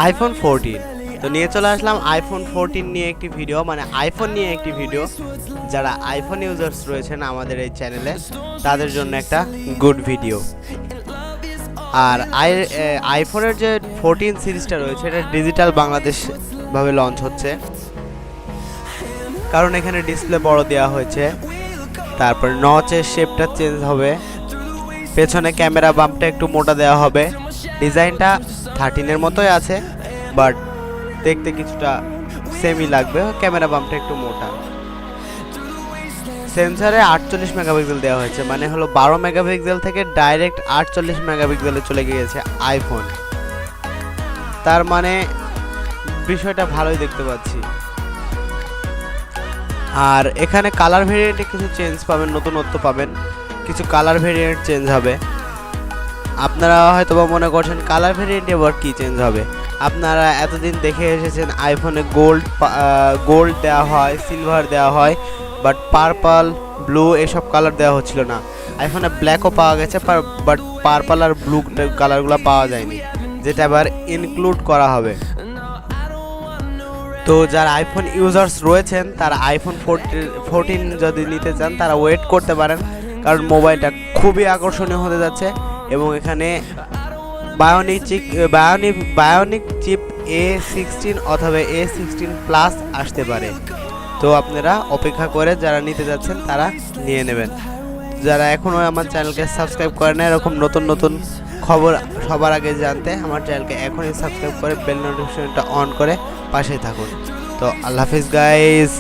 IPhone 14। তো নিয়ে চলে আসলাম আইফোন 14 নিয়ে একটি ভিডিও, মানে আইফোন নিয়ে একটি ভিডিও। যারা আইফোন ইউজার্স রয়েছেন আমাদের এই চ্যানেলে তাদের জন্য একটা গুড ভিডিও। আর আইফোনের যে 14 সিরিজটা রয়েছে এটা ডিজিটাল বাংলাদেশ ভাবে লঞ্চ হচ্ছে, কারণ এখানে ডিসপ্লে বড় দেওয়া হয়েছে। তারপর নচের শেপটা চেঞ্জ হবে, পেছনে ক্যামেরা বাম্পটা একটু মোটা দেওয়া হবে। ডিজাইনটা 13-এর মতোই আছে, বাট দেখতে কিছুটা সেমই লাগবে, ক্যামেরা বাম্পটা একটু মোটা। সেন্সরে 48 মেগাপিক্সেল দেওয়া হয়েছে, মানে হলো 12 মেগাপিক্সেল থেকে ডাইরেক্ট 48 মেগাপিক্সেলে চলে গিয়েছে আইফোন। তার মানে বিষয়টা ভালোই দেখতে পাচ্ছি। আর এখানে কালার ভেরিয়েন্টে কিছু চেঞ্জ পাবেন, নতুনত্ব পাবেন, কিছু কালার ভেরিয়েন্ট চেঞ্জ হবে। আপনারা হয়তো বা মনে করছেন কালার ভেরিয়েন্টে আবার কী চেঞ্জ হবে। আপনারা এতদিন দেখে এসেছেন আইফোনে গোল্ড দেওয়া হয়, সিলভার দেওয়া হয়, বাট পার্পল, ব্লু এসব কালার দেওয়া হচ্ছিল না। আইফোনে ব্ল্যাকও পাওয়া গেছে, বাট পার্পল আর ব্লু কালারগুলো পাওয়া যায়নি, যেটা আবার ইনক্লুড করা হবে। তো যারা আইফোন ইউজার্স রয়েছেন তারা আইফোন 14 যদি নিতে চান তারা ওয়েট করতে পারেন, কারণ মোবাইলটা খুবই আকর্ষণীয় হতে যাচ্ছে। এবং এখানে বায়োনিক চিপ A16 অথবা A16 প্লাস আসতে পারে। তো আপনারা অপেক্ষা করে যারা নিতে যাচ্ছেন তারা নিয়ে নেবেন। যারা এখনও আমার চ্যানেলকে সাবস্ক্রাইব করে না এরকম নতুন নতুন খবর সবার আগে জানতে আমার চ্যানেলকে এখনই সাবস্ক্রাইব করে বেল নোটিফিকেশনটা অন করে পাশে থাকুন। তো আল্লাহ হাফিজ গাইস।